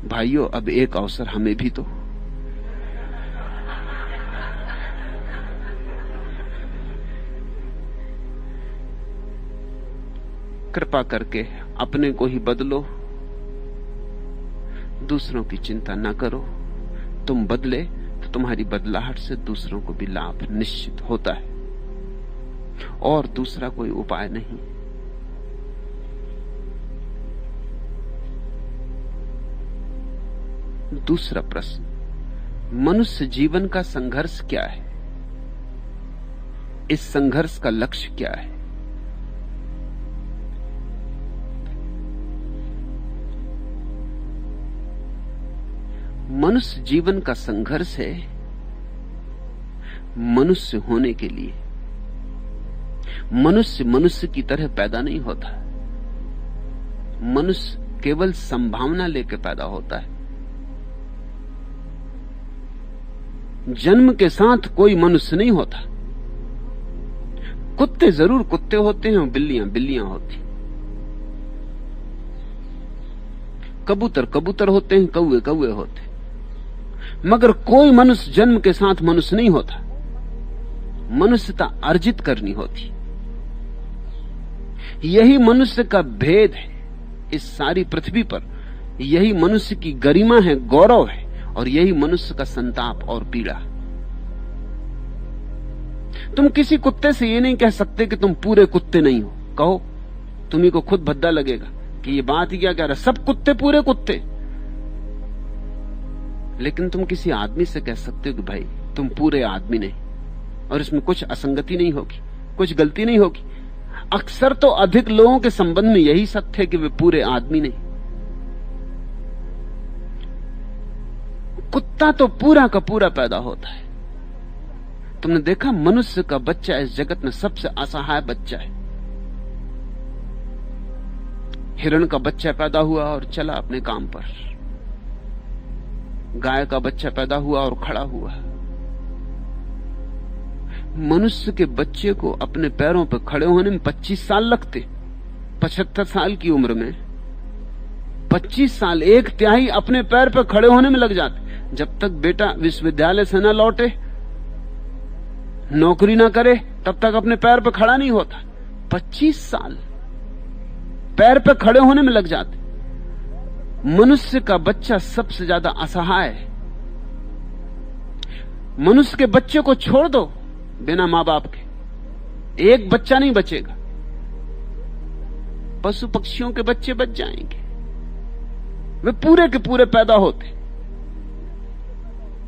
भाइयों, अब एक अवसर हमें भी तो। कृपा करके अपने को ही बदलो, दूसरों की चिंता न करो। तुम बदले तो तुम्हारी बदलाहट से दूसरों को भी लाभ निश्चित होता है, और दूसरा कोई उपाय नहीं। दूसरा प्रश्न, मनुष्य जीवन का संघर्ष क्या है? इस संघर्ष का लक्ष्य क्या है? मनुष्य जीवन का संघर्ष है मनुष्य होने के लिए। मनुष्य मनुष्य की तरह पैदा नहीं होता। मनुष्य केवल संभावना लेकर पैदा होता है। जन्म के साथ कोई मनुष्य नहीं होता। कुत्ते जरूर कुत्ते होते हैं, बिल्लियां बिल्लियां होती, कबूतर कबूतर होते हैं, कौवे कौवे होते, मगर कोई मनुष्य जन्म के साथ मनुष्य नहीं होता। मनुष्यता अर्जित करनी होती। यही मनुष्य का भेद है इस सारी पृथ्वी पर। यही मनुष्य की गरिमा है, गौरव है, और यही मनुष्य का संताप और पीड़ा। तुम किसी कुत्ते से ये नहीं कह सकते कि तुम पूरे कुत्ते नहीं हो। कहो, तुम्ही को खुद भद्दा लगेगा कि ये बात ही क्या कह रहा, सब कुत्ते पूरे कुत्ते। लेकिन तुम किसी आदमी से कह सकते हो कि भाई तुम पूरे आदमी नहीं, और इसमें कुछ असंगति नहीं होगी, कुछ गलती नहीं होगी। अक्सर तो अधिक लोगों के संबंध में यही सत्य है कि वे पूरे आदमी नहीं। कुत्ता तो पूरा का पूरा पैदा होता है। तुमने देखा, मनुष्य का बच्चा इस जगत में सबसे असहाय बच्चा है। हिरण का बच्चा पैदा हुआ और चला अपने काम पर, गाय का बच्चा पैदा हुआ और खड़ा हुआ। मनुष्य के बच्चे को अपने पैरों पर खड़े होने में 25 साल लगते। 75 साल की उम्र में 25 साल, 1/3 अपने पैर पर खड़े होने में लग जाते। जब तक बेटा विश्वविद्यालय से न लौटे, नौकरी ना करे, तब तक अपने पैर पर खड़ा नहीं होता। 25 साल पैर पर खड़े होने में लग जाते। मनुष्य का बच्चा सबसे ज्यादा असहाय है। मनुष्य के बच्चे को छोड़ दो बिना मां बाप के, एक बच्चा नहीं बचेगा। पशु पक्षियों के बच्चे बच जाएंगे, वे पूरे के पूरे पैदा होते।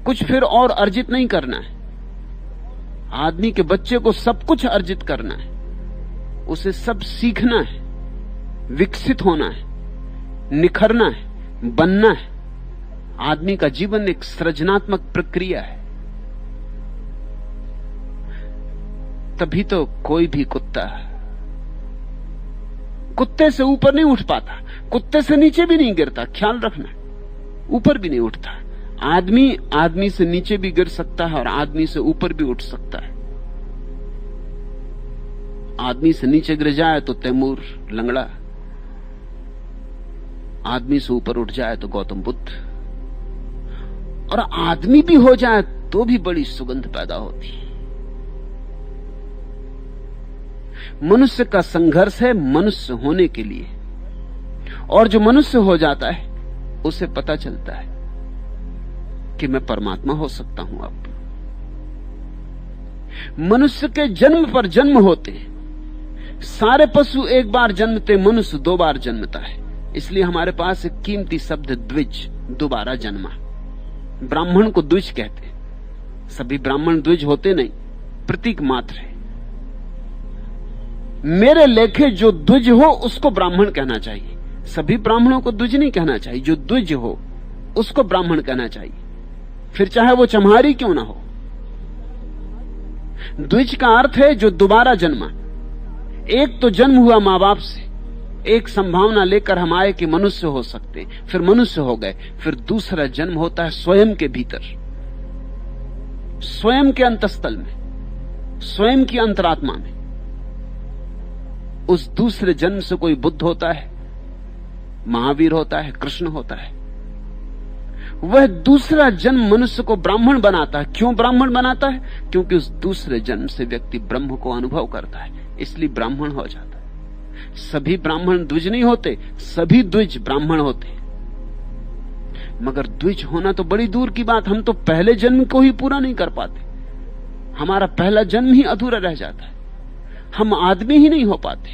कुछ फिर और अर्जित नहीं करना है। आदमी के बच्चे को सब कुछ अर्जित करना है, उसे सब सीखना है, विकसित होना है, निखरना है, बनना है। आदमी का जीवन एक सृजनात्मक प्रक्रिया है। तभी तो कोई भी कुत्ता कुत्ते से ऊपर नहीं उठ पाता, कुत्ते से नीचे भी नहीं गिरता। ख्याल रखना, ऊपर भी नहीं उठता। आदमी आदमी से नीचे भी गिर सकता है और आदमी से ऊपर भी उठ सकता है। आदमी से नीचे गिर जाए तो तैमूर लंगड़ा, आदमी से ऊपर उठ जाए तो गौतम बुद्ध, और आदमी भी हो जाए तो भी बड़ी सुगंध पैदा होती। मनुष्य का संघर्ष है मनुष्य होने के लिए, और जो मनुष्य हो जाता है उसे पता चलता है कि मैं परमात्मा हो सकता हूं। अब मनुष्य के जन्म पर जन्म होते हैं। सारे पशु एक बार जन्मते, मनुष्य 2 बार जन्मता है। इसलिए हमारे पास एक कीमती शब्द द्विज, दोबारा जन्मा। ब्राह्मण को द्विज कहते हैं। सभी ब्राह्मण द्विज होते नहीं, प्रतीक मात्र है। मेरे लेखे जो द्विज हो उसको ब्राह्मण कहना चाहिए। सभी ब्राह्मणों को द्विज नहीं कहना चाहिए। जो द्विज हो उसको ब्राह्मण कहना चाहिए, फिर चाहे वो चम्हारी क्यों ना हो। द्विज का अर्थ है जो दोबारा जन्मा। एक तो जन्म हुआ मां बाप से, एक संभावना लेकर हम आए कि मनुष्य हो सकते, फिर मनुष्य हो गए। फिर दूसरा जन्म होता है स्वयं के भीतर, स्वयं के अंतस्थल में, स्वयं की अंतरात्मा में। उस दूसरे जन्म से कोई बुद्ध होता है, महावीर होता है, कृष्ण होता है। वह दूसरा जन्म मनुष्य को ब्राह्मण बनाता है। क्यों ब्राह्मण बनाता है? क्योंकि उस दूसरे जन्म से व्यक्ति ब्रह्म को अनुभव करता है, इसलिए ब्राह्मण हो जाता है। सभी ब्राह्मण द्विज नहीं होते, सभी द्विज ब्राह्मण होते। मगर द्विज होना तो बड़ी दूर की बात। हम तो पहले जन्म को ही पूरा नहीं कर पाते। हमारा पहला जन्म ही अधूरा रह जाता है। हम आदमी ही नहीं हो पाते।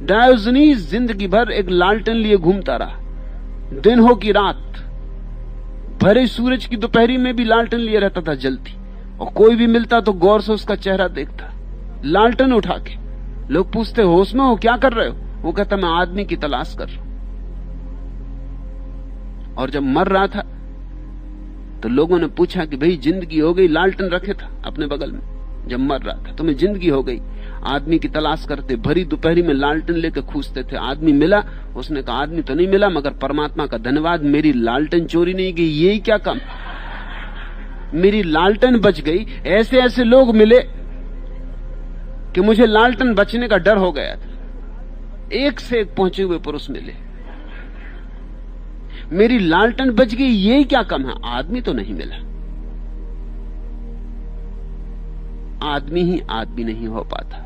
डायोजनीस जिंदगी भर एक लालटेन लिए घूमता रहा, दिन हो कि रात। भरे सूरज की दोपहरी में भी लालटेन लिए रहता था जलती, और कोई भी मिलता तो गौर से उसका चेहरा देखता, लालटेन उठा के। लोग पूछते, होश में हो, क्या कर रहे हो? वो कहता, मैं आदमी की तलाश कर रहा हूं। और जब मर रहा था तो लोगों ने पूछा कि भाई जिंदगी हो गई, लालटेन रखे था अपने बगल में जब मर रहा था, तुम्हें जिंदगी हो गई। आदमी की तलाश करते, भरी दोपहरी में लालटेन लेकर खूंजते थे। आदमी मिला? उसने कहा, आदमी तो नहीं मिला, मगर परमात्मा का धन्यवाद, मेरी लालटेन चोरी नहीं गई। यही क्या काम, मेरी लालटेन बच गई। ऐसे ऐसे लोग मिले कि मुझे लालटेन बचने का डर हो गया था। एक से एक पहुंचे हुए पुरुष मिले, मेरी लालटेन बच गई, यही क्या कम है। आदमी तो नहीं मिला। आदमी ही आदमी नहीं हो पाता,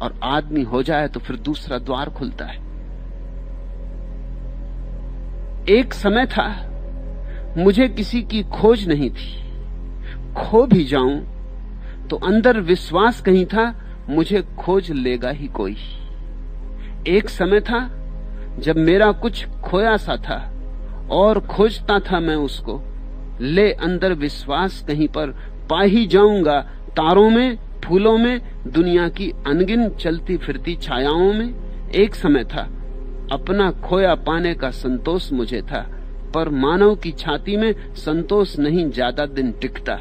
और आदमी हो जाए तो फिर दूसरा द्वार खुलता है। एक समय था मुझे किसी की खोज नहीं थी। खो भी जाऊं तो अंदर विश्वास कहीं था, मुझे खोज लेगा ही कोई। एक समय था जब मेरा कुछ खोया सा था और खोजता था मैं उसको, ले अंदर विश्वास कहीं पर पा ही जाऊंगा। तारों में, फूलों में, दुनिया की अनगिन चलती फिरती छायाओं में। एक समय था अपना खोया पाने का संतोष मुझे था, पर मानव की छाती में संतोष नहीं ज्यादा दिन टिकता।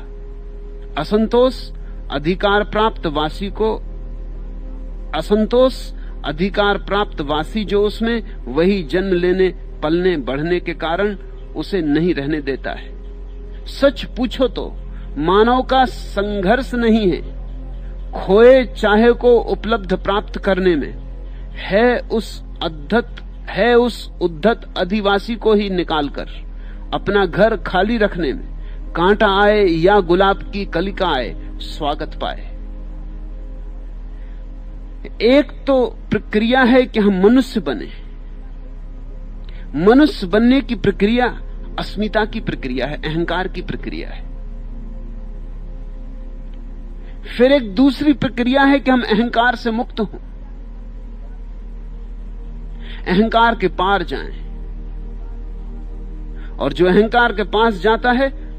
असंतोष अधिकार प्राप्त वासी को, असंतोष अधिकार प्राप्त वासी जो उसमें, वही जन्म लेने, पलने, बढ़ने के कारण उसे नहीं रहने देता है। सच पूछो तो मानव का संघर्ष नहीं है खोए चाहे को उपलब्ध प्राप्त करने में, है उस उद्धत अधिवासी को ही निकालकर अपना घर खाली रखने में। कांटा आए या गुलाब की कलिका आए, स्वागत पाए। एक तो प्रक्रिया है कि हम मनुष्य बने। मनुष्य बनने की प्रक्रिया अस्मिता की प्रक्रिया है, अहंकार की प्रक्रिया है। फिर एक दूसरी प्रक्रिया है कि हम अहंकार से मुक्त हों, अहंकार के पार जाएं। और जो अहंकार के पास जाता है,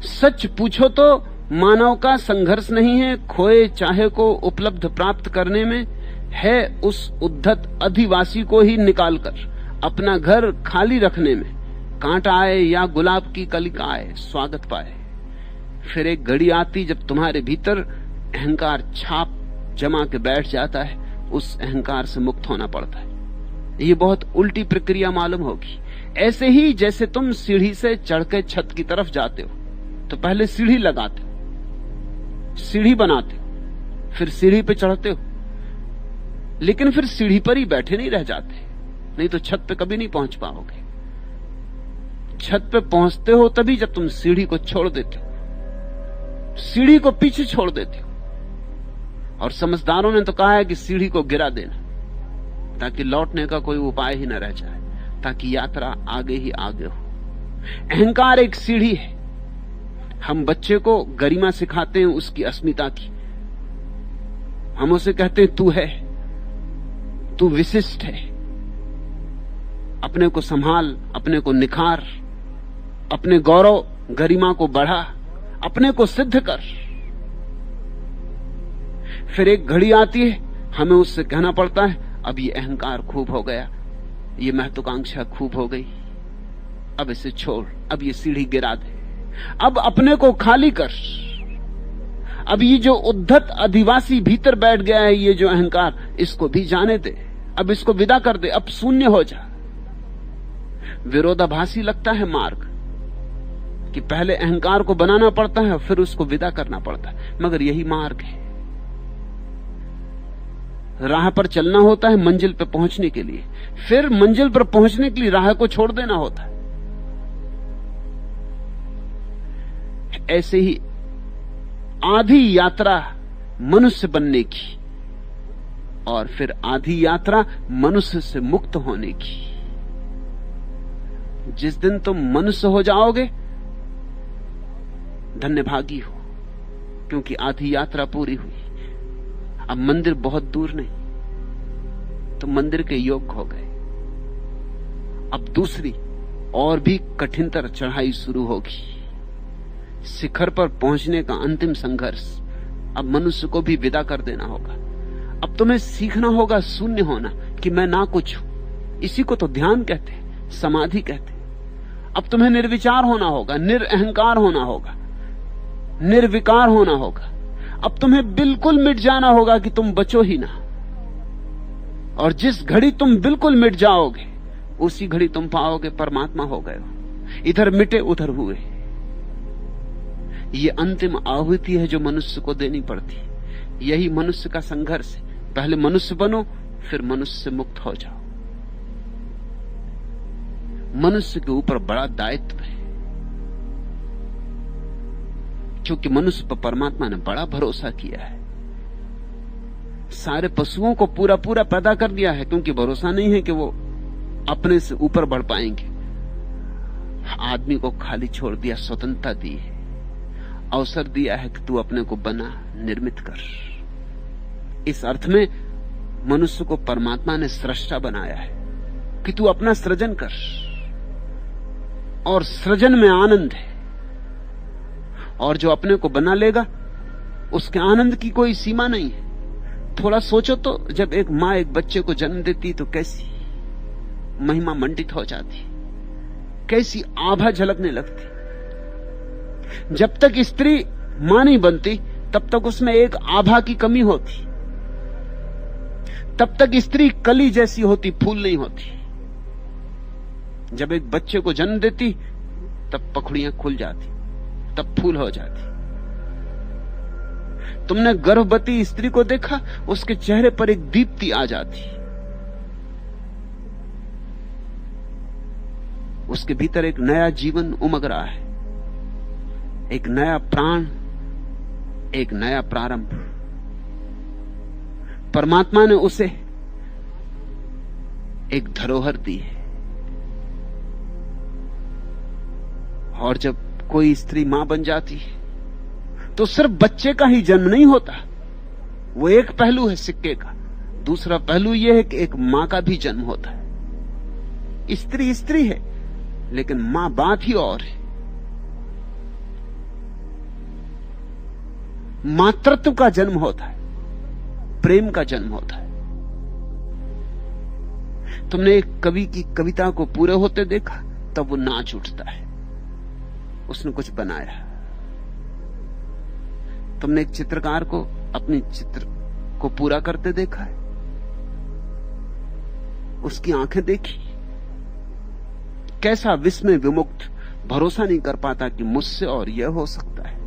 सच पूछो तो मानव का संघर्ष नहीं है खोए चाहे को उपलब्ध प्राप्त करने में, है उस उद्धत अधिवासी को ही निकालकर अपना घर खाली रखने में। कांटा आए या गुलाब की कलिका आए, स्वागत पाए। फिर एक घड़ी आती जब तुम्हारे भीतर अहंकार छाप जमा के बैठ जाता है, उस अहंकार से मुक्त होना पड़ता है। ये बहुत उल्टी प्रक्रिया मालूम होगी। ऐसे ही जैसे तुम सीढ़ी से चढ़ के छत की तरफ जाते हो तो पहले सीढ़ी लगाते हो, सीढ़ी बनाते हो, फिर सीढ़ी पे चढ़ते हो, लेकिन फिर सीढ़ी पर ही बैठे नहीं रह जाते, नहीं तो छत पे कभी नहीं पहुंच पाओगे। छत पे पहुंचते हो तभी जब तुम सीढ़ी को छोड़ देते हो, सीढ़ी को पीछे छोड़ देते हो। और समझदारों ने तो कहा है कि सीढ़ी को गिरा देना ताकि लौटने का कोई उपाय ही न रह जाए, ताकि यात्रा आगे ही आगे हो। अहंकार एक सीढ़ी है। हम बच्चे को गरिमा सिखाते हैं उसकी अस्मिता की। हम उसे कहते हैं तू है, तू विशिष्ट है, अपने को संभाल, अपने को निखार, अपने गौरव गरिमा को बढ़ा, अपने को सिद्ध कर। फिर एक घड़ी आती है, हमें उससे कहना पड़ता है अब ये अहंकार खूब हो गया, ये महत्वाकांक्षा खूब हो गई, अब इसे छोड़, अब ये सीढ़ी गिरा दे, अब अपने को खाली कर। अब ये जो उद्धत अधिवासी भीतर बैठ गया है, ये जो अहंकार, इसको भी जाने दे, अब इसको विदा कर दे, अब शून्य हो जा। विरोधाभासी लगता है मार्ग कि पहले अहंकार को बनाना पड़ता है फिर उसको विदा करना पड़ता है, मगर यही मार्ग है। राह पर चलना होता है मंजिल पर पहुंचने के लिए, फिर मंजिल पर पहुंचने के लिए राह को छोड़ देना होता है। ऐसे ही आधी यात्रा मनुष्य बनने की और फिर आधी यात्रा मनुष्य से मुक्त होने की। जिस दिन तुम मनुष्य हो जाओगे धन्यभागी हो, क्योंकि आधी यात्रा पूरी हुई। अब मंदिर बहुत दूर नहीं, तो मंदिर के योग्य हो गए। अब दूसरी और भी कठिनतर चढ़ाई शुरू होगी, शिखर पर पहुंचने का अंतिम संघर्ष। अब मनुष्य को भी विदा कर देना होगा। अब तुम्हें सीखना होगा शून्य होना, कि मैं ना कुछ हूं। इसी को तो ध्यान कहते हैं, समाधि कहते हैं। अब तुम्हें निर्विचार होना होगा, निरअहंकार होना होगा, निर्विकार होना होगा। अब तुम्हें बिल्कुल मिट जाना होगा कि तुम बचो ही ना। और जिस घड़ी तुम बिल्कुल मिट जाओगे उसी घड़ी तुम पाओगे परमात्मा हो गए हो। इधर मिटे उधर हुए। ये अंतिम आहुति है जो मनुष्य को देनी पड़ती है। यही मनुष्य का संघर्ष है। पहले मनुष्य बनो, फिर मनुष्य से मुक्त हो जाओ। मनुष्य के ऊपर बड़ा दायित्व है, क्योंकि मनुष्य पर परमात्मा ने बड़ा भरोसा किया है। सारे पशुओं को पूरा पूरा पैदा कर दिया है, क्योंकि भरोसा नहीं है कि वो अपने से ऊपर बढ़ पाएंगे। आदमी को खाली छोड़ दिया, स्वतंत्रता दी है, अवसर दिया है कि तू अपने को बना, निर्मित कर। इस अर्थ में मनुष्य को परमात्मा ने सृष्टा बनाया है कि तू अपना सृजन कर, और सृजन में आनंद है। और जो अपने को बना लेगा उसके आनंद की कोई सीमा नहीं है। थोड़ा सोचो तो, जब एक मां एक बच्चे को जन्म देती तो कैसी महिमा मंडित हो जाती, कैसी आभा झलकने लगती। जब तक स्त्री मां नहीं बनती तब तक उसमें एक आभा की कमी होती, तब तक स्त्री कली जैसी होती, फूल नहीं होती। जब एक बच्चे को जन्म देती तब पखड़ियां खुल जाती, तब फूल हो जाती। तुमने गर्भवती स्त्री को देखा, उसके चेहरे पर एक दीप्ति आ जाती, उसके भीतर एक नया जीवन उमग रहा है, एक नया प्राण, एक नया प्रारंभ। परमात्मा ने उसे एक धरोहर दी है। और जब कोई स्त्री मां बन जाती है तो सिर्फ बच्चे का ही जन्म नहीं होता, वो एक पहलू है सिक्के का। दूसरा पहलू यह है कि एक मां का भी जन्म होता है। स्त्री स्त्री है, लेकिन मां बात ही और है। मातृत्व का जन्म होता है, प्रेम का जन्म होता है। तुमने एक कवि की कविता को पूरे होते देखा, तब वो नाच उठता है, उसने कुछ बनाया। तुमने एक चित्रकार को अपनी चित्र को पूरा करते देखा है, उसकी आंखें देखी, कैसा विस्मय विमुक्त, भरोसा नहीं कर पाता कि मुझसे और यह हो सकता है।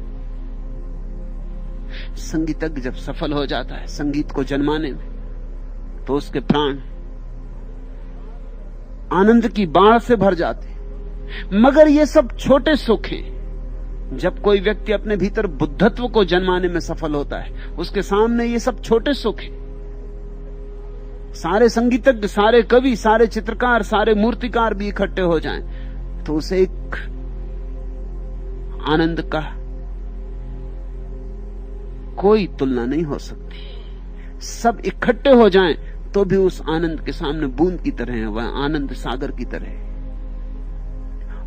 संगीतज्ञ जब सफल हो जाता है संगीत को जन्माने में, तो उसके प्राण आनंद की बाढ़ से भर जाते, मगर ये सब छोटे सुख हैं। जब कोई व्यक्ति अपने भीतर बुद्धत्व को जन्माने में सफल होता है, उसके सामने ये सब छोटे सुख हैं। सारे संगीतज्ञ, सारे कवि, सारे चित्रकार, सारे मूर्तिकार भी इकट्ठे हो जाएं तो उसे एक आनंद का कोई तुलना नहीं हो सकती। सब इकट्ठे हो जाएं तो भी उस आनंद के सामने बूंद की तरह है, वह आनंद सागर की तरह है।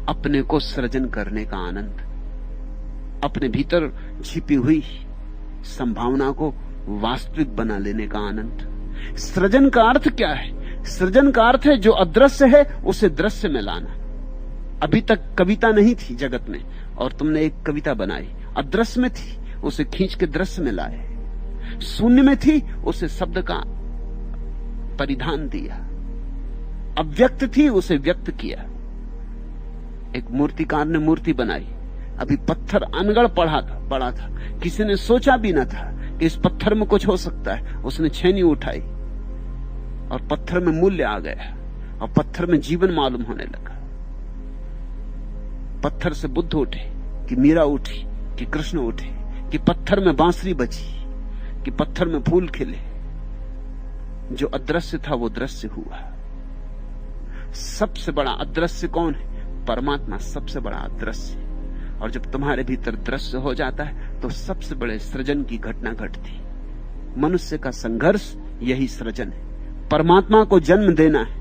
अपने को सृजन करने का आनंद, अपने भीतर छिपी हुई संभावना को वास्तविक बना लेने का आनंद। सृजन का अर्थ क्या है? सृजन का अर्थ है जो अदृश्य है उसे दृश्य में लाना। अभी तक कविता नहीं थी जगत में और तुमने एक कविता बनाई, अदृश्य में थी, उसे खींच के दृश्य में लाए। शून्य में थी, उसे शब्द का परिधान दिया। अव्यक्त थी, उसे व्यक्त किया। एक मूर्तिकार ने मूर्ति बनाई, अभी पत्थर अनगढ़ पड़ा था, किसी ने सोचा भी न था कि इस पत्थर में कुछ हो सकता है। उसने छेनी उठाई और पत्थर में मूल्य आ गया और पत्थर में जीवन मालूम होने लगा। पत्थर से बुद्ध उठे, कि मीरा उठी, कि कृष्ण उठे, कि पत्थर में बांसुरी बजी, कि पत्थर में फूल खिले। जो अदृश्य था वो दृश्य हुआ। सबसे बड़ा अदृश्य कौन है? परमात्मा सबसे बड़ा अदृश्य। और जब तुम्हारे भीतर दृश्य हो जाता है तो सबसे बड़े सृजन की घटना घटती। मनुष्य का संघर्ष यही सृजन है। परमात्मा को जन्म देना है,